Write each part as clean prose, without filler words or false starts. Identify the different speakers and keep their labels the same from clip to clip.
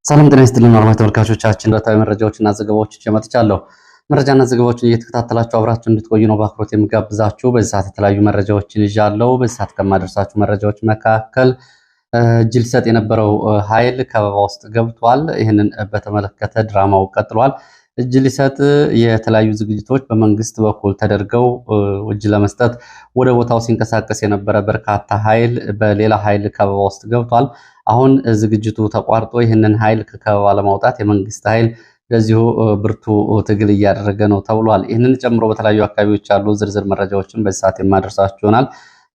Speaker 1: ሰላም ጤና ይስጥልን አድማጭ ተመልካቾቻችን፣ ዕለታዊ መረጃዎችና ዘገባዎችን ጀመጥቻለሁ። መረጃና ዘገባዎችን እየተከታተላችሁ አብራችሁ እንድትቆዩ ነው በአክብሮት የምጋብዛችሁ። በዚህ ሰዓት የተለያዩ መረጃዎችን ይዣለሁ። በዚህ ሰዓት ከማደርሳችሁ መረጃዎች መካከል እጅ ሊሰጥ የነበረው ኃይል ከበባ ውስጥ ገብቷል። ይህንን በተመለከተ ድራማው ቀጥሏል። እጅ ሊሰጥ የተለያዩ ዝግጅቶች በመንግስት በኩል ተደርገው እጅ ለመስጠት ወደ ቦታው ሲንቀሳቀስ የነበረ በርካታ ኃይል በሌላ ኃይል ከበባ ውስጥ ገብቷል። አሁን ዝግጅቱ ተቋርጦ ይህንን ኃይል ከከበባ ለማውጣት የመንግስት ኃይል ለዚሁ ብርቱ ትግል እያደረገ ነው ተብሏል። ይህንን ጨምሮ በተለያዩ አካባቢዎች ያሉ ዝርዝር መረጃዎችን በዚህ ሰዓት የማደርሳችሁ ይሆናል።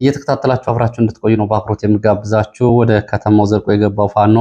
Speaker 1: እየተከታተላችሁ አብራችሁ እንድትቆዩ ነው በአክብሮት የምጋብዛችሁ። ወደ ከተማው ዘልቆ የገባው ፋኖ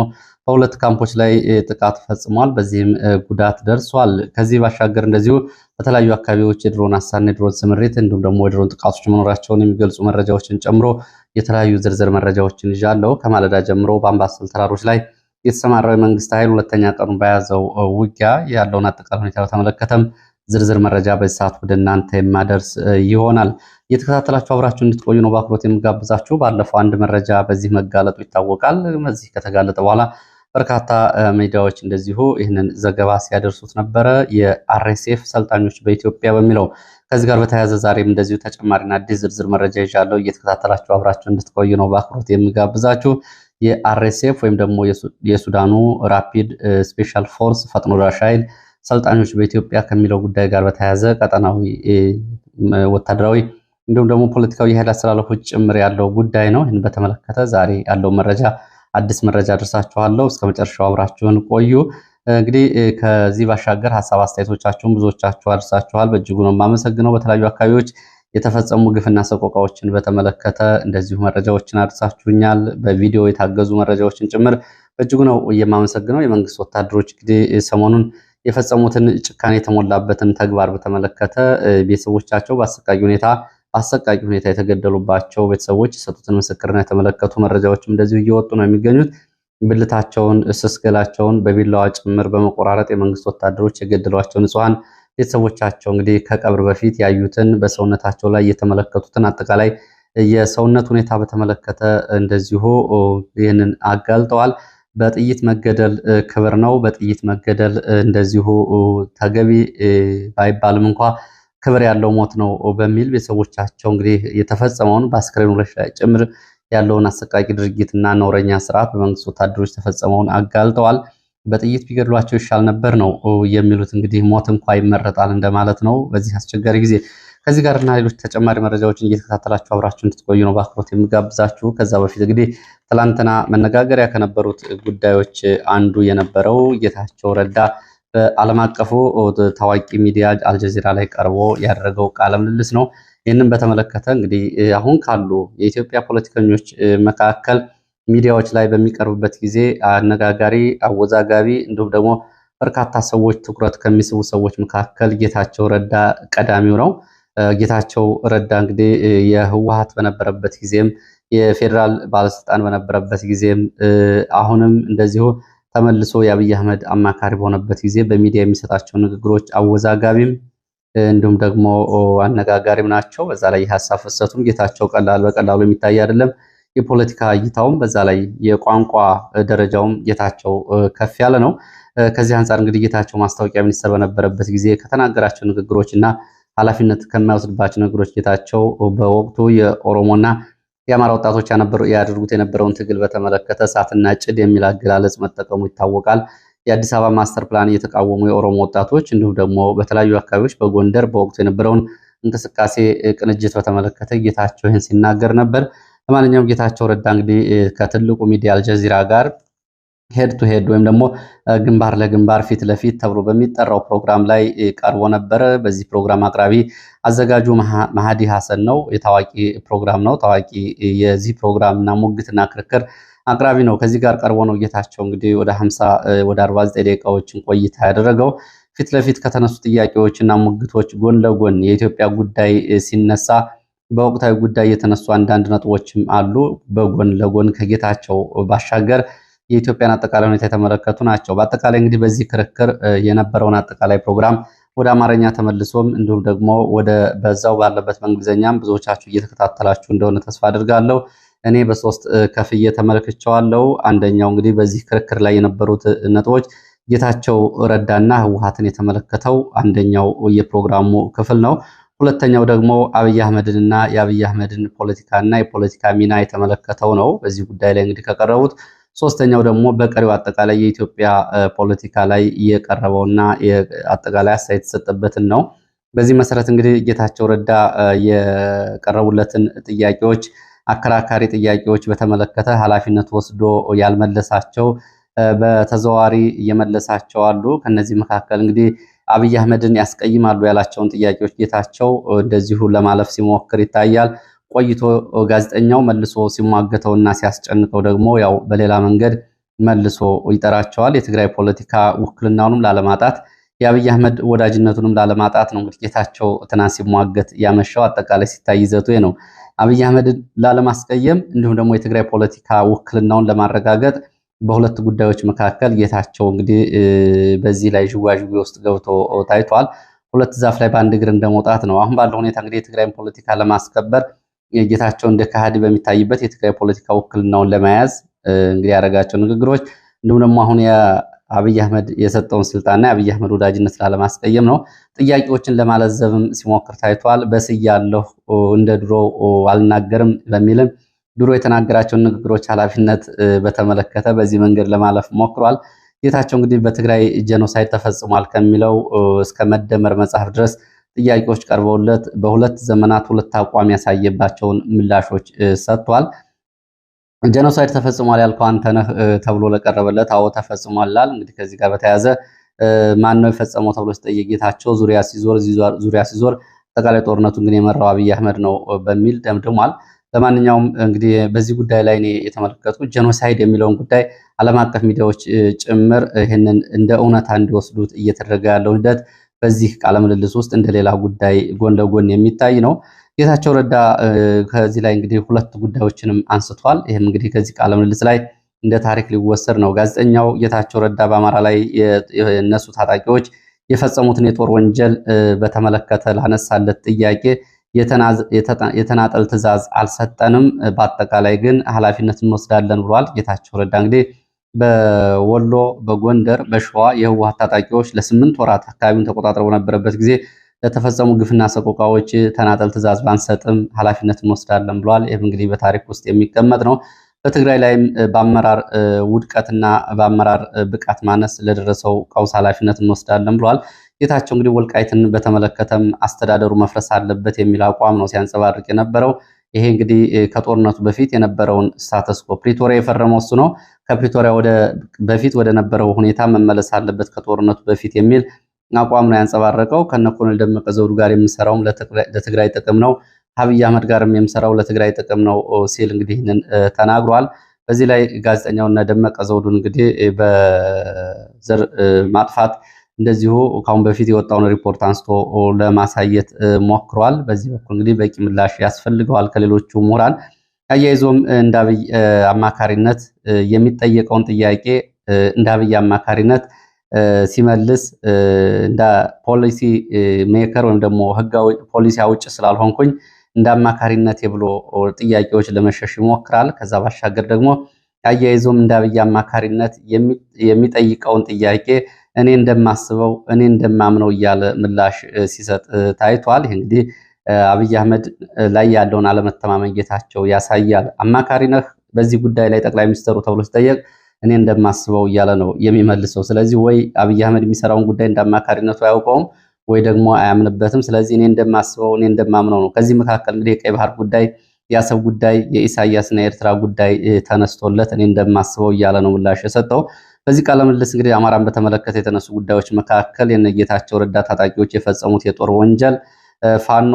Speaker 1: በሁለት ካምፖች ላይ ጥቃት ፈጽሟል። በዚህም ጉዳት ደርሷል። ከዚህ ባሻገር እንደዚሁ በተለያዩ አካባቢዎች የድሮን አሳና የድሮን ስምሪት እንዲሁም ደግሞ የድሮን ጥቃቶች መኖራቸውን የሚገልጹ መረጃዎችን ጨምሮ የተለያዩ ዝርዝር መረጃዎችን ይዣለሁ። ከማለዳ ጀምሮ በአምባሰል ተራሮች ላይ የተሰማራው የመንግስት ኃይል ሁለተኛ ቀኑን በያዘው ውጊያ ያለውን አጠቃላይ ሁኔታ በተመለከተም ዝርዝር መረጃ በዚህ ሰዓት ወደ እናንተ የማደርስ ይሆናል። እየተከታተላችሁ አብራችሁ እንድትቆዩ ነው በአክብሮት የምጋብዛችሁ። ባለፈው አንድ መረጃ በዚህ መጋለጡ ይታወቃል። በዚህ ከተጋለጠ በኋላ በርካታ ሚዲያዎች እንደዚሁ ይህንን ዘገባ ሲያደርሱት ነበረ። የአርኤስኤፍ ሰልጣኞች በኢትዮጵያ በሚለው ከዚህ ጋር በተያያዘ ዛሬም እንደዚሁ ተጨማሪና አዲስ ዝርዝር መረጃ ይዣለሁ። እየተከታተላችሁ አብራችሁ እንድትቆዩ ነው በአክብሮት የምጋብዛችሁ። የአርኤስኤፍ ወይም ደግሞ የሱዳኑ ራፒድ ስፔሻል ፎርስ ፈጥኖ ደራሽ ኃይል ሰልጣኞች በኢትዮጵያ ከሚለው ጉዳይ ጋር በተያያዘ ቀጠናዊ ወታደራዊ እንዲሁም ደግሞ ፖለቲካዊ የኃይል አስተላለፎች ጭምር ያለው ጉዳይ ነው። ይህን በተመለከተ ዛሬ ያለው መረጃ አዲስ መረጃ አድርሳችኋለሁ። እስከ መጨረሻው አብራችሁን ቆዩ። እንግዲህ ከዚህ ባሻገር ሀሳብ አስተያየቶቻችሁን ብዙዎቻችሁ አድርሳችኋል። በእጅጉ ነው የማመሰግነው። በተለያዩ አካባቢዎች የተፈጸሙ ግፍና ሰቆቃዎችን በተመለከተ እንደዚሁ መረጃዎችን አድርሳችሁኛል። በቪዲዮ የታገዙ መረጃዎችን ጭምር በእጅጉ ነው የማመሰግነው። የመንግስት ወታደሮች እንግዲህ ሰሞኑን የፈጸሙትን ጭካኔ የተሞላበትን ተግባር በተመለከተ ቤተሰቦቻቸው በአሰቃቂ ሁኔታ የተገደሉባቸው ቤተሰቦች የሰጡትን ምስክርና የተመለከቱ መረጃዎችም እንደዚሁ እየወጡ ነው የሚገኙት። ብልታቸውን፣ ስስገላቸውን በቢላዋ ጭምር በመቆራረጥ የመንግስት ወታደሮች የገደሏቸው ንጹሐን ቤተሰቦቻቸው እንግዲህ ከቀብር በፊት ያዩትን በሰውነታቸው ላይ የተመለከቱትን አጠቃላይ የሰውነት ሁኔታ በተመለከተ እንደዚሁ ይህንን አጋልጠዋል። በጥይት መገደል ክብር ነው። በጥይት መገደል እንደዚሁ ተገቢ ባይባልም እንኳ ክብር ያለው ሞት ነው በሚል ቤተሰቦቻቸው እንግዲህ የተፈጸመውን በአስክሬኖች ላይ ጭምር ያለውን አሰቃቂ ድርጊትና ነውረኛ ስርዓት በመንግስት ወታደሮች ተፈጸመውን አጋልጠዋል። በጥይት ቢገድሏቸው ይሻል ነበር ነው የሚሉት። እንግዲህ ሞት እንኳ ይመረጣል እንደማለት ነው በዚህ አስቸጋሪ ጊዜ። ከዚህ ጋርና ሌሎች ተጨማሪ መረጃዎችን እየተከታተላችሁ አብራችሁ እንድትቆዩ ነው በአክብሮት የምጋብዛችሁ። ከዛ በፊት እንግዲህ ትላንትና መነጋገሪያ ከነበሩት ጉዳዮች አንዱ የነበረው ጌታቸው ረዳ በዓለም አቀፉ ታዋቂ ሚዲያ አልጀዚራ ላይ ቀርቦ ያደረገው ቃለ ምልልስ ነው። ይህንን በተመለከተ እንግዲህ አሁን ካሉ የኢትዮጵያ ፖለቲከኞች መካከል ሚዲያዎች ላይ በሚቀርብበት ጊዜ አነጋጋሪ፣ አወዛጋቢ እንዲሁም ደግሞ በርካታ ሰዎች ትኩረት ከሚስቡ ሰዎች መካከል ጌታቸው ረዳ ቀዳሚው ነው። ጌታቸው ረዳ እንግዲህ የህወሓት በነበረበት ጊዜም የፌዴራል ባለስልጣን በነበረበት ጊዜም አሁንም እንደዚሁ ተመልሶ የአብይ አህመድ አማካሪ በሆነበት ጊዜ በሚዲያ የሚሰጣቸው ንግግሮች አወዛጋቢም እንዲሁም ደግሞ አነጋጋሪም ናቸው። በዛ ላይ የሀሳብ ፍሰቱም ጌታቸው በቀላሉ የሚታይ አይደለም። የፖለቲካ እይታውም በዛ ላይ የቋንቋ ደረጃውም ጌታቸው ከፍ ያለ ነው። ከዚህ አንጻር እንግዲህ ጌታቸው ማስታወቂያ ሚኒስትር በነበረበት ጊዜ ከተናገራቸው ንግግሮች እና ኃላፊነት ከማይወስድባቸው ነገሮች ጌታቸው በወቅቱ የኦሮሞና የአማራ ወጣቶች ያደርጉት የነበረውን ትግል በተመለከተ እሳትና ጭድ የሚል አገላለጽ መጠቀሙ ይታወቃል። የአዲስ አበባ ማስተር ፕላን እየተቃወሙ የኦሮሞ ወጣቶች እንዲሁም ደግሞ በተለያዩ አካባቢዎች በጎንደር በወቅቱ የነበረውን እንቅስቃሴ ቅንጅት በተመለከተ ጌታቸው ይህን ሲናገር ነበር። ለማንኛውም ጌታቸው ረዳ እንግዲህ ከትልቁ ሚዲያ አልጀዚራ ጋር ሄድ ቱ ሄድ ወይም ደግሞ ግንባር ለግንባር ፊት ለፊት ተብሎ በሚጠራው ፕሮግራም ላይ ቀርቦ ነበረ። በዚህ ፕሮግራም አቅራቢ አዘጋጁ መሃዲ ሐሰን ነው። የታዋቂ ፕሮግራም ነው። ታዋቂ የዚህ ፕሮግራም እና ሙግትና ክርክር አቅራቢ ነው። ከዚህ ጋር ቀርቦ ነው ጌታቸው እንግዲህ ወደ 49 ደቂቃዎችን ቆይታ ያደረገው። ፊት ለፊት ከተነሱ ጥያቄዎችና ሙግቶች ጎን ለጎን የኢትዮጵያ ጉዳይ ሲነሳ በወቅታዊ ጉዳይ የተነሱ አንዳንድ ነጥቦችም አሉ። በጎን ለጎን ከጌታቸው ባሻገር የኢትዮጵያን አጠቃላይ ሁኔታ የተመለከቱ ናቸው። በአጠቃላይ እንግዲህ በዚህ ክርክር የነበረውን አጠቃላይ ፕሮግራም ወደ አማርኛ ተመልሶም እንዲሁም ደግሞ ወደ በዛው ባለበት በእንግሊዝኛም ብዙዎቻችሁ እየተከታተላችሁ እንደሆነ ተስፋ አድርጋለሁ። እኔ በሶስት ከፍዬ ተመልክቼዋለሁ። አንደኛው እንግዲህ በዚህ ክርክር ላይ የነበሩት ነጥቦች ጌታቸው ረዳና ህወሓትን የተመለከተው አንደኛው የፕሮግራሙ ክፍል ነው። ሁለተኛው ደግሞ አብይ አህመድንና የአብይ አህመድን ፖለቲካና የፖለቲካ ሚና የተመለከተው ነው በዚህ ጉዳይ ላይ እንግዲህ ከቀረቡት። ሶስተኛው ደግሞ በቀሪው አጠቃላይ የኢትዮጵያ ፖለቲካ ላይ የቀረበውና አጠቃላይ አስተያየት የተሰጠበትን ነው። በዚህ መሰረት እንግዲህ ጌታቸው ረዳ የቀረቡለትን ጥያቄዎች አከራካሪ ጥያቄዎች በተመለከተ ኃላፊነት ወስዶ ያልመለሳቸው በተዘዋዋሪ እየመለሳቸው አሉ። ከነዚህ መካከል እንግዲህ አብይ አህመድን ያስቀይማሉ ያላቸውን ጥያቄዎች ጌታቸው እንደዚሁ ለማለፍ ሲሞክር ይታያል። ቆይቶ ጋዜጠኛው መልሶ ሲሟገተውና ሲያስጨንቀው ደግሞ ያው በሌላ መንገድ መልሶ ይጠራቸዋል። የትግራይ ፖለቲካ ውክልናውንም ላለማጣት የአብይ አህመድ ወዳጅነቱንም ላለማጣት ነው እንግዲህ ጌታቸው ትናንት ሲሟገት ያመሻው። አጠቃላይ ሲታይ ይዘቱ ነው። አብይ አህመድን ላለማስቀየም እንዲሁም ደግሞ የትግራይ ፖለቲካ ውክልናውን ለማረጋገጥ በሁለት ጉዳዮች መካከል ጌታቸው እንግዲህ በዚህ ላይ ዥዋዥዌ ውስጥ ገብቶ ታይቷል። ሁለት ዛፍ ላይ በአንድ እግር እንደመውጣት ነው። አሁን ባለው ሁኔታ እንግዲህ የትግራይን ፖለቲካ ለማስከበር ጌታቸው እንደ ከሃዲ በሚታይበት የትግራይ ፖለቲካ ውክልናውን ለመያዝ እንግዲህ ያደረጋቸው ንግግሮች እንዲሁም ደግሞ አሁን የአብይ አህመድ የሰጠውን ስልጣንና የአብይ አህመድ ወዳጅነት ላለማስቀየም ነው። ጥያቄዎችን ለማለዘብም ሲሞክር ታይቷል። በስያለሁ እንደ ድሮ አልናገርም በሚልም ድሮ የተናገራቸውን ንግግሮች ኃላፊነት በተመለከተ በዚህ መንገድ ለማለፍ ሞክሯል። ጌታቸው እንግዲህ በትግራይ ጄኖሳይድ ተፈጽሟል ከሚለው እስከ መደመር መጽሐፍ ድረስ ጥያቄዎች ቀርበውለት በሁለት ዘመናት ሁለት አቋም ያሳየባቸውን ምላሾች ሰጥቷል። ጄኖሳይድ ተፈጽሟል ያልከው አንተ ነህ ተብሎ ለቀረበለት አዎ ተፈጽሟል ይላል። እንግዲህ ከዚህ ጋር በተያያዘ ማን ነው የፈጸመው ተብሎ ሲጠየቅ ጌታቸው ዙሪያ ሲዞር አጠቃላይ ጦርነቱን ግን የመራው አብይ አህመድ ነው በሚል ደምድሟል። ለማንኛውም እንግዲህ በዚህ ጉዳይ ላይ እኔ የተመለከትኩት ጄኖሳይድ የሚለውን ጉዳይ ዓለም አቀፍ ሚዲያዎች ጭምር ይህንን እንደ እውነታ እንዲወስዱት እየተደረገ ያለው ሂደት በዚህ ቃለ ምልልስ ውስጥ እንደሌላ ጉዳይ ጎን ለጎን የሚታይ ነው። ጌታቸው ረዳ ከዚህ ላይ እንግዲህ ሁለት ጉዳዮችንም አንስቷል። ይህም እንግዲህ ከዚህ ቃለ ምልልስ ላይ እንደ ታሪክ ሊወሰድ ነው። ጋዜጠኛው ጌታቸው ረዳ በአማራ ላይ የነሱ ታጣቂዎች የፈጸሙትን የጦር ወንጀል በተመለከተ ላነሳለት ጥያቄ የተናጠል ትዕዛዝ አልሰጠንም፣ በአጠቃላይ ግን ኃላፊነት እንወስዳለን ብሏል። ጌታቸው ረዳ እንግዲህ በወሎ፣ በጎንደር፣ በሸዋ የህወሓት ታጣቂዎች ለ8 ወራት አካባቢውን ተቆጣጥረው በነበረበት ጊዜ ለተፈጸሙ ግፍና ሰቆቃዎች ተናጠል ትዕዛዝ ባንሰጥም ኃላፊነት እንወስዳለን ብሏል። ይህም እንግዲህ በታሪክ ውስጥ የሚቀመጥ ነው። በትግራይ ላይም በአመራር ውድቀትና በአመራር ብቃት ማነስ ለደረሰው ቀውስ ኃላፊነት እንወስዳለን ብሏል። ጌታቸው እንግዲህ ወልቃይትን በተመለከተም አስተዳደሩ መፍረስ አለበት የሚል አቋም ነው ሲያንጸባርቅ የነበረው። ይሄ እንግዲህ ከጦርነቱ በፊት የነበረውን ስታተስኮ ፕሪቶሪያ የፈረመው እሱ ነው። ከፕሪቶሪያ በፊት ወደ ነበረው ሁኔታ መመለስ አለበት ከጦርነቱ በፊት የሚል አቋም ነው ያንጸባረቀው። ከነ ኮሎኔል ደመቀ ዘውዱ ጋር የምሰራውም ለትግራይ ጥቅም ነው፣ አብይ አህመድ ጋርም የምሰራው ለትግራይ ጥቅም ነው ሲል እንግዲህ ይህንን ተናግሯል። በዚህ ላይ ጋዜጠኛውና ደመቀ ዘውዱ እንግዲህ በዘር ማጥፋት እንደዚሁ ካሁን በፊት የወጣውን ሪፖርት አንስቶ ለማሳየት ሞክሯል። በዚህ በኩል እንግዲህ በቂ ምላሽ ያስፈልገዋል ከሌሎቹ ምሁራን። አያይዞም እንደ አብይ አማካሪነት የሚጠየቀውን ጥያቄ እንደ አብይ አማካሪነት ሲመልስ እንደ ፖሊሲ ሜከር ወይም ደግሞ ህጋዊ ፖሊሲ አውጭ ስላልሆንኩኝ እንደ አማካሪነት ብሎ ጥያቄዎች ለመሸሽ ይሞክራል። ከዛ ባሻገር ደግሞ አያይዞም እንደ አብይ አማካሪነት የሚጠይቀውን ጥያቄ እኔ እንደማስበው እኔ እንደማምነው እያለ ምላሽ ሲሰጥ ታይቷል። ይህ እንግዲህ አብይ አህመድ ላይ ያለውን አለመተማመን ጌታቸው ያሳያል። አማካሪ ነህ በዚህ ጉዳይ ላይ ጠቅላይ ሚኒስትሩ ተብሎ ሲጠየቅ እኔ እንደማስበው እያለ ነው የሚመልሰው። ስለዚህ ወይ አብይ አህመድ የሚሰራውን ጉዳይ እንደ አማካሪነቱ አያውቀውም ወይ ደግሞ አያምንበትም። ስለዚህ እኔ እንደማስበው እኔ እንደማምነው ነው። ከዚህ መካከል እንግዲህ የቀይ ባህር ጉዳይ፣ የአሰብ ጉዳይ፣ የኢሳያስና የኤርትራ ጉዳይ ተነስቶለት እኔ እንደማስበው እያለ ነው ምላሽ የሰጠው። በዚህ ቃለ ምልልስ እንግዲህ አማራን በተመለከተ የተነሱ ጉዳዮች መካከል የጌታቸው ረዳ ታጣቂዎች የፈጸሙት የጦር ወንጀል፣ ፋኖ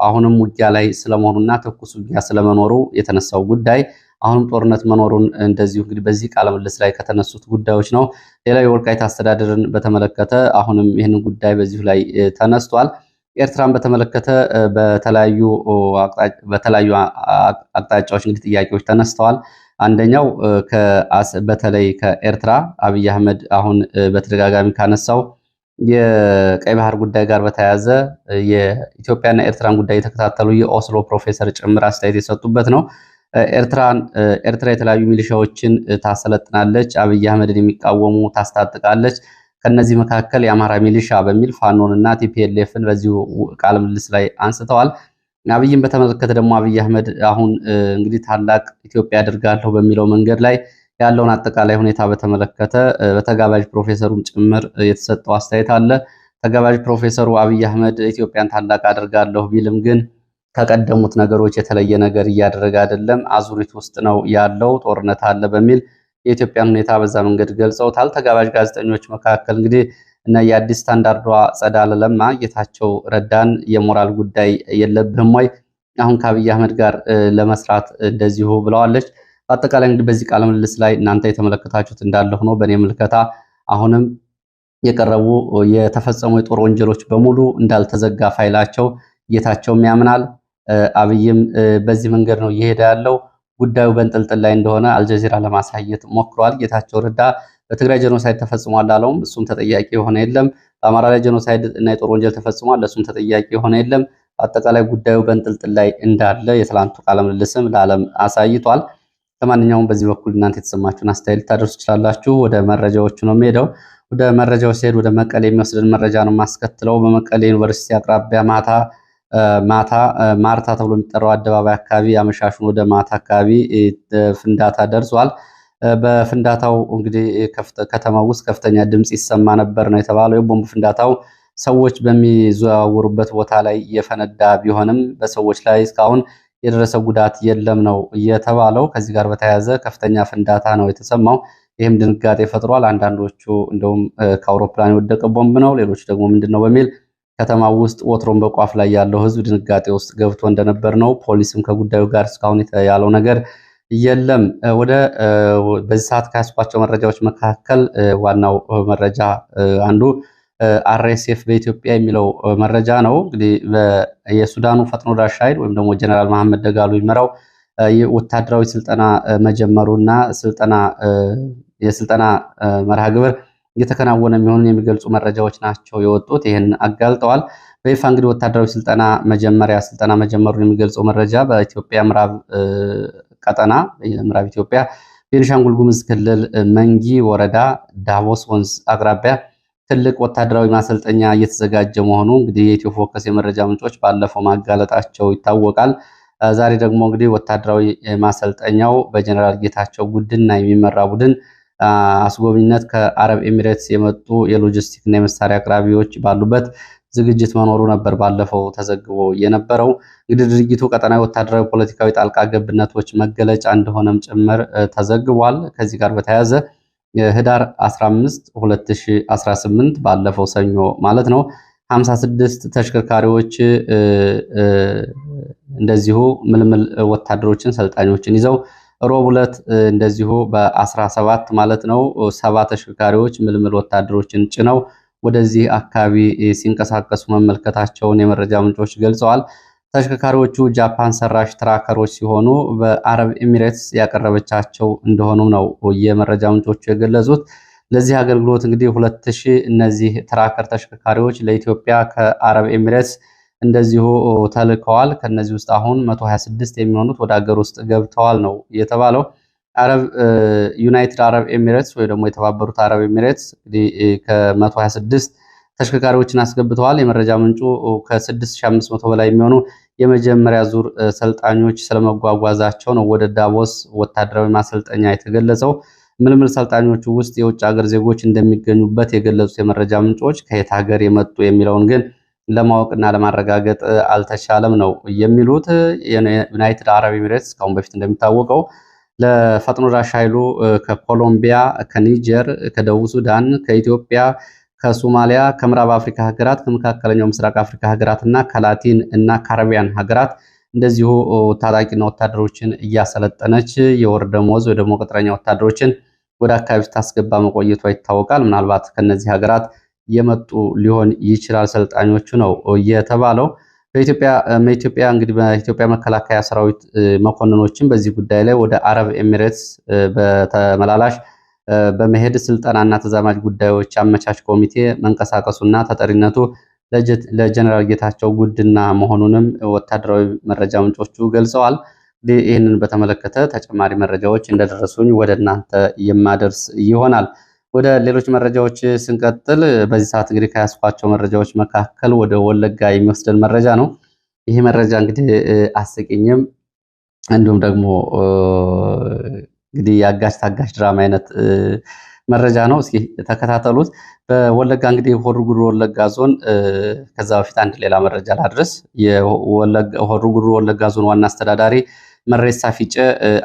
Speaker 1: አሁንም ውጊያ ላይ ስለመሆኑና ትኩስ ውጊያ ስለመኖሩ የተነሳው ጉዳይ፣ አሁንም ጦርነት መኖሩን እንደዚሁ እንግዲህ በዚህ ቃለ ምልልስ ላይ ከተነሱት ጉዳዮች ነው። ሌላው የወልቃይት አስተዳደርን በተመለከተ አሁንም ይህንን ጉዳይ በዚሁ ላይ ተነስቷል። ኤርትራን በተመለከተ በተለያዩ አቅጣጫዎች እንግዲህ ጥያቄዎች ተነስተዋል። አንደኛው በተለይ ከኤርትራ አብይ አህመድ አሁን በተደጋጋሚ ካነሳው የቀይ ባህር ጉዳይ ጋር በተያያዘ የኢትዮጵያና ኤርትራን ጉዳይ የተከታተሉ የኦስሎ ፕሮፌሰር ጭምር አስተያየት የሰጡበት ነው። ኤርትራ የተለያዩ ሚሊሻዎችን ታሰለጥናለች፣ አብይ አህመድን የሚቃወሙ ታስታጥቃለች። ከነዚህ መካከል የአማራ ሚሊሻ በሚል ፋኖንና ቲፒኤልኤፍን በዚሁ ቃለ ምልልስ ላይ አንስተዋል። አብይን በተመለከተ ደግሞ አብይ አህመድ አሁን እንግዲህ ታላቅ ኢትዮጵያ አድርጋለሁ በሚለው መንገድ ላይ ያለውን አጠቃላይ ሁኔታ በተመለከተ በተጋባዥ ፕሮፌሰሩም ጭምር የተሰጠው አስተያየት አለ። ተጋባዥ ፕሮፌሰሩ አብይ አህመድ ኢትዮጵያን ታላቅ አድርጋለሁ ቢልም ግን ከቀደሙት ነገሮች የተለየ ነገር እያደረገ አይደለም፣ አዙሪት ውስጥ ነው ያለው፣ ጦርነት አለ በሚል የኢትዮጵያን ሁኔታ በዛ መንገድ ገልጸውታል። ተጋባዥ ጋዜጠኞች መካከል እንግዲህ እና የአዲስ ስታንዳርዷ ጸዳለ ለማ ጌታቸው ረዳን የሞራል ጉዳይ የለብህም ወይ አሁን ከአብይ አህመድ ጋር ለመስራት እንደዚሁ ብለዋለች። በአጠቃላይ እንግዲህ በዚህ ቃለ ምልልስ ላይ እናንተ የተመለከታችሁት እንዳለ ሆኖ በእኔ ምልከታ አሁንም የቀረቡ የተፈጸሙ የጦር ወንጀሎች በሙሉ እንዳልተዘጋ ፋይላቸው ጌታቸውም ያምናል። አብይም በዚህ መንገድ ነው እየሄደ ያለው። ጉዳዩ በእንጥልጥል ላይ እንደሆነ አልጀዚራ ለማሳየት ሞክሯል። ጌታቸው ረዳ በትግራይ ጄኖሳይድ ተፈጽሟል አለውም፣ እሱም ተጠያቂ የሆነ የለም። በአማራ ላይ ጄኖሳይድ እና የጦር ወንጀል ተፈጽሟል፣ እሱም ተጠያቂ የሆነ የለም። አጠቃላይ ጉዳዩ በእንጥልጥል ላይ እንዳለ የትላንቱ ቃለ ምልልስም ለዓለም አሳይቷል። ለማንኛውም በዚህ በኩል እናንተ የተሰማችሁን አስተያየት ልታደርሱ ትችላላችሁ። ወደ መረጃዎቹ ነው የሚሄደው። ወደ መረጃው ሲሄድ ወደ መቀሌ የሚወስድን መረጃ ነው የማስከትለው። በመቀሌ ዩኒቨርሲቲ አቅራቢያ ማታ ማርታ ተብሎ የሚጠራው አደባባይ አካባቢ አመሻሹን ወደ ማታ አካባቢ ፍንዳታ ደርሷል። በፍንዳታው እንግዲህ ከተማው ውስጥ ከፍተኛ ድምፅ ይሰማ ነበር ነው የተባለው። የቦምብ ፍንዳታው ሰዎች በሚዘዋወሩበት ቦታ ላይ የፈነዳ ቢሆንም በሰዎች ላይ እስካሁን የደረሰ ጉዳት የለም ነው የተባለው። ከዚህ ጋር በተያያዘ ከፍተኛ ፍንዳታ ነው የተሰማው። ይህም ድንጋጤ ፈጥሯል። አንዳንዶቹ እንደውም ከአውሮፕላን የወደቀ ቦምብ ነው፣ ሌሎች ደግሞ ምንድን ነው በሚል ከተማው ውስጥ ወትሮም በቋፍ ላይ ያለው ሕዝብ ድንጋጤ ውስጥ ገብቶ እንደነበር ነው። ፖሊስም ከጉዳዩ ጋር እስካሁን ያለው ነገር የለም። በዚህ ሰዓት ከያዝኳቸው መረጃዎች መካከል ዋናው መረጃ አንዱ አርኤስኤፍ በኢትዮጵያ የሚለው መረጃ ነው። እንግዲህ የሱዳኑ ፈጥኖ ደራሽ ኃይል ወይም ደግሞ ጀነራል መሐመድ ደጋሎ የሚመራው ወታደራዊ ስልጠና መጀመሩና የስልጠና መርሃ ግብር እየተከናወነ የሚሆኑን የሚገልጹ መረጃዎች ናቸው የወጡት። ይህን አጋልጠዋል። በይፋ እንግዲህ ወታደራዊ ስልጠና መጀመሩን የሚገልጸው መረጃ በኢትዮጵያ ምዕራብ ቀጠና ምዕራብ ኢትዮጵያ ቤኒሻንጉል ጉሙዝ ክልል መንጊ ወረዳ ዳቦስ ወንዝ አቅራቢያ ትልቅ ወታደራዊ ማሰልጠኛ እየተዘጋጀ መሆኑ እንግዲህ የኢትዮ ፎከስ የመረጃ ምንጮች ባለፈው ማጋለጣቸው ይታወቃል። ዛሬ ደግሞ እንግዲህ ወታደራዊ ማሰልጠኛው በጀነራል ጌታቸው ጉድና የሚመራ ቡድን አስጎብኝነት ከአረብ ኤሚሬትስ የመጡ የሎጂስቲክ እና የመሳሪያ አቅራቢዎች ባሉበት ዝግጅት መኖሩ ነበር ባለፈው ተዘግቦ የነበረው። እንግዲህ ድርጊቱ ቀጠናዊ ወታደራዊ ፖለቲካዊ ጣልቃ ገብነቶች መገለጫ እንደሆነም ጭምር ተዘግቧል። ከዚህ ጋር በተያያዘ ህዳር 15 2018 ባለፈው ሰኞ ማለት ነው 56 ተሽከርካሪዎች እንደዚሁ ምልምል ወታደሮችን ሰልጣኞችን ይዘው ሮብ ዕለት እንደዚሁ በ17 ማለት ነው 70 ተሽከርካሪዎች ምልምል ወታደሮችን ጭነው ወደዚህ አካባቢ ሲንቀሳቀሱ መመልከታቸውን የመረጃ ምንጮች ገልጸዋል። ተሽከርካሪዎቹ ጃፓን ሰራሽ ትራከሮች ሲሆኑ በአረብ ኤሚሬትስ ያቀረበቻቸው እንደሆኑ ነው የመረጃ ምንጮቹ የገለጹት። ለዚህ አገልግሎት እንግዲህ 2000 እነዚህ ትራከር ተሽከርካሪዎች ለኢትዮጵያ ከአረብ ኤሚሬትስ እንደዚሁ ተልከዋል። ከነዚህ ውስጥ አሁን 126 የሚሆኑት ወደ ሀገር ውስጥ ገብተዋል ነው የተባለው። ዩናይትድ አረብ ኤሚሬትስ ወይ ደግሞ የተባበሩት አረብ ኤሚሬትስ እንግዲህ ከ126 ተሽከርካሪዎችን አስገብተዋል። የመረጃ ምንጩ ከ6500 በላይ የሚሆኑ የመጀመሪያ ዙር ሰልጣኞች ስለመጓጓዛቸው ነው ወደ ዳቦስ ወታደራዊ ማሰልጠኛ የተገለጸው። ምልምል ሰልጣኞቹ ውስጥ የውጭ ሀገር ዜጎች እንደሚገኙበት የገለጹት የመረጃ ምንጮች ከየት ሀገር የመጡ የሚለውን ግን ለማወቅና ለማረጋገጥ አልተቻለም ነው የሚሉት። ዩናይትድ አረብ ኤሚሬትስ ካሁን በፊት እንደሚታወቀው ለፈጥኖ ደራሽ ኃይሉ ከኮሎምቢያ፣ ከኒጀር፣ ከደቡብ ሱዳን፣ ከኢትዮጵያ፣ ከሶማሊያ፣ ከምዕራብ አፍሪካ ሀገራት፣ ከመካከለኛው ምስራቅ አፍሪካ ሀገራት እና ከላቲን እና ካሪቢያን ሀገራት እንደዚሁ ታጣቂና ወታደሮችን እያሰለጠነች የወር ደመወዝ ወይ ደግሞ ቅጥረኛ ወታደሮችን ወደ አካባቢ ስታስገባ መቆየቷ ይታወቃል። ምናልባት ከነዚህ ሀገራት የመጡ ሊሆን ይችላል ሰልጣኞቹ ነው የተባለው። በኢትዮጵያ እንግዲህ በኢትዮጵያ መከላከያ ሰራዊት መኮንኖችን በዚህ ጉዳይ ላይ ወደ አረብ ኤሚሬትስ በተመላላሽ በመሄድ ስልጠናና ተዛማጅ ጉዳዮች አመቻች ኮሚቴ መንቀሳቀሱና ተጠሪነቱ ለጀነራል ጌታቸው ጉድና መሆኑንም ወታደራዊ መረጃ ምንጮቹ ገልጸዋል። ይህንን በተመለከተ ተጨማሪ መረጃዎች እንደደረሱኝ ወደ እናንተ የማደርስ ይሆናል። ወደ ሌሎች መረጃዎች ስንቀጥል በዚህ ሰዓት እንግዲህ ከያስኳቸው መረጃዎች መካከል ወደ ወለጋ የሚወስደን መረጃ ነው። ይህ መረጃ እንግዲህ አስቂኝም እንዲሁም ደግሞ እንግዲህ የአጋች ታጋች ድራማ አይነት መረጃ ነው። እስኪ ተከታተሉት። በወለጋ እንግዲህ ሆሮ ጉዱሩ ወለጋ ዞን ከዛ በፊት አንድ ሌላ መረጃ ላድረስ። የሆሮ ጉዱሩ ወለጋ ዞን ዋና አስተዳዳሪ መሬሳ ፊጨ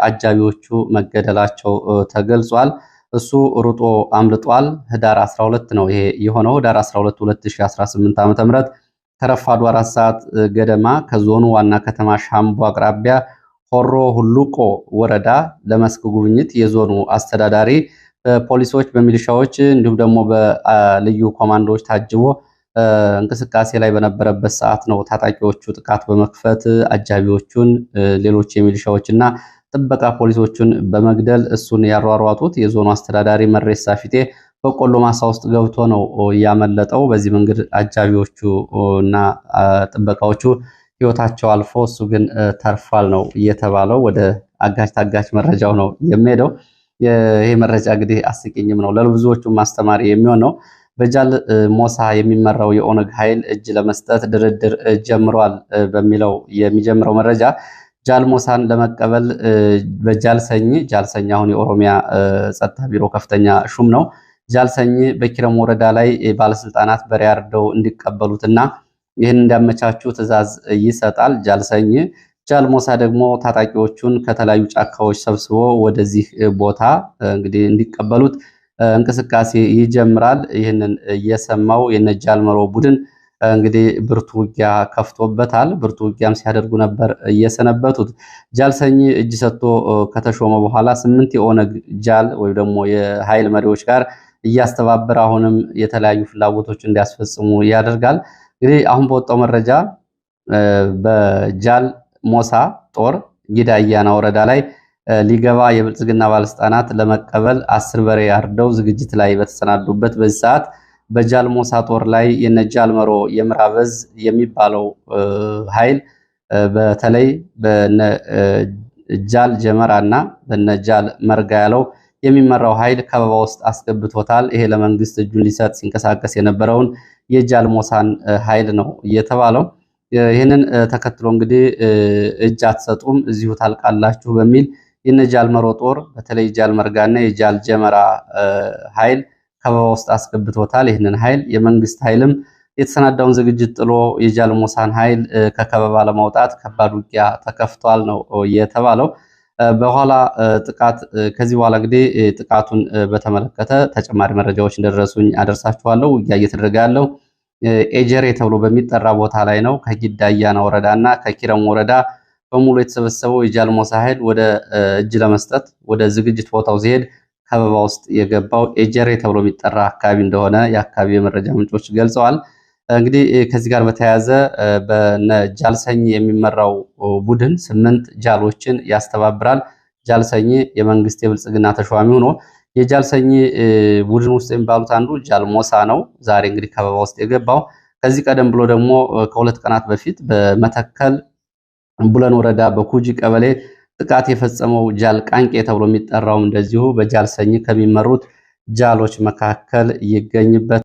Speaker 1: አጃቢዎቹ መገደላቸው ተገልጿል። እሱ ሩጦ አምልጧል። ህዳር 12 ነው ይሄ የሆነው። ህዳር 12 2018 ዓ.ም ከረፋዱ 4 ሰዓት ገደማ ከዞኑ ዋና ከተማ ሻምቡ አቅራቢያ ሆሮ ሁሉቆ ወረዳ ለመስክ ጉብኝት የዞኑ አስተዳዳሪ በፖሊሶች በሚሊሻዎች እንዲሁም ደግሞ በልዩ ኮማንዶዎች ታጅቦ እንቅስቃሴ ላይ በነበረበት ሰዓት ነው ታጣቂዎቹ ጥቃት በመክፈት አጃቢዎቹን ሌሎች የሚሊሻዎችና ጥበቃ ፖሊሶቹን በመግደል እሱን ያሯሯጡት። የዞኑ አስተዳዳሪ መሬሳ ፊቴ በቆሎ ማሳ ውስጥ ገብቶ ነው ያመለጠው። በዚህ መንገድ አጃቢዎቹ እና ጥበቃዎቹ ህይወታቸው አልፎ እሱ ግን ተርፏል ነው እየተባለው። ወደ አጋች ታጋች መረጃው ነው የሚሄደው። ይሄ መረጃ እንግዲህ አስቂኝም ነው፣ ለብዙዎቹም ማስተማሪ የሚሆን ነው። በጃል ሞሳ የሚመራው የኦነግ ኃይል እጅ ለመስጠት ድርድር ጀምሯል በሚለው የሚጀምረው መረጃ ጃል ሞሳን ለመቀበል በጃልሰኝ ጃልሰኝ አሁን የኦሮሚያ ጸጥታ ቢሮ ከፍተኛ ሹም ነው። ጃልሰኝ በኪረም ወረዳ ላይ ባለስልጣናት በሬ አርደው እንዲቀበሉትና ይህን እንዲያመቻቹ ትዕዛዝ ይሰጣል ጃልሰኝ። ጃል ሞሳ ደግሞ ታጣቂዎቹን ከተለያዩ ጫካዎች ሰብስቦ ወደዚህ ቦታ እንግዲህ እንዲቀበሉት እንቅስቃሴ ይጀምራል። ይህንን እየሰማው የነጃልመሮ ቡድን እንግዲህ ብርቱ ውጊያ ከፍቶበታል። ብርቱ ውጊያም ሲያደርጉ ነበር እየሰነበቱት። ጃልሰኝ እጅ ሰጥቶ ከተሾመ በኋላ 8 የኦነግ ጃል ወይም ደግሞ የኃይል መሪዎች ጋር እያስተባበረ አሁንም የተለያዩ ፍላጎቶች እንዲያስፈጽሙ ያደርጋል። እንግዲህ አሁን በወጣው መረጃ በጃል ሞሳ ጦር ጊዳ አያና ወረዳ ላይ ሊገባ የብልጽግና ባለስልጣናት ለመቀበል 10 በሬ አርደው ዝግጅት ላይ በተሰናዱበት በዚህ ሰዓት በጃል ሞሳ ጦር ላይ የነጃል መሮ የምዕራብ ዕዝ የሚባለው ኃይል በተለይ በነጃል ጀመራ እና በነጃል መርጋ ያለው የሚመራው ኃይል ከበባ ውስጥ አስገብቶታል። ይሄ ለመንግስት እጁን ሊሰጥ ሲንቀሳቀስ የነበረውን የጃል ሞሳን ኃይል ነው የተባለው። ይህንን ተከትሎ እንግዲህ እጅ አትሰጡም እዚሁ ታልቃላችሁ በሚል የነጃል መሮ ጦር በተለይ ጃል መርጋና የጃል ጀመራ ኃይል ከበባ ውስጥ አስገብቶታል። ይህንን ኃይል የመንግስት ኃይልም የተሰናዳውን ዝግጅት ጥሎ የጃል ሞሳን ኃይል ከከበባ ለማውጣት ከባድ ውጊያ ተከፍቷል ነው የተባለው። በኋላ ጥቃት ከዚህ በኋላ እንግዲህ ጥቃቱን በተመለከተ ተጨማሪ መረጃዎች እንደደረሱኝ አደርሳችኋለሁ። ውጊያ እየተደረገ ያለው ኤጀሬ ተብሎ በሚጠራ ቦታ ላይ ነው። ከጊዳ አያና ወረዳና ከኪረም ወረዳ በሙሉ የተሰበሰበው የጃል ሞሳ ኃይል ወደ እጅ ለመስጠት ወደ ዝግጅት ቦታው ሲሄድ ከበባ ውስጥ የገባው ኤጀሬ ተብሎ የሚጠራ አካባቢ እንደሆነ የአካባቢ የመረጃ ምንጮች ገልጸዋል። እንግዲህ ከዚህ ጋር በተያያዘ በነ ጃልሰኝ የሚመራው ቡድን 8 ጃሎችን ያስተባብራል። ጃልሰኝ የመንግስት የብልጽግና ተሿሚ ሆኖ የጃልሰኝ ቡድን ውስጥ የሚባሉት አንዱ ጃል ሞሳ ነው። ዛሬ እንግዲህ ከበባ ውስጥ የገባው ከዚህ ቀደም ብሎ ደግሞ ከ2 ቀናት በፊት በመተከል ቡለን ወረዳ በኩጂ ቀበሌ ጥቃት የፈጸመው ጃል ቃንቄ ተብሎ የሚጠራው እንደዚሁ በጃልሰኝ ከሚመሩት ጃሎች መካከል ይገኝበታል።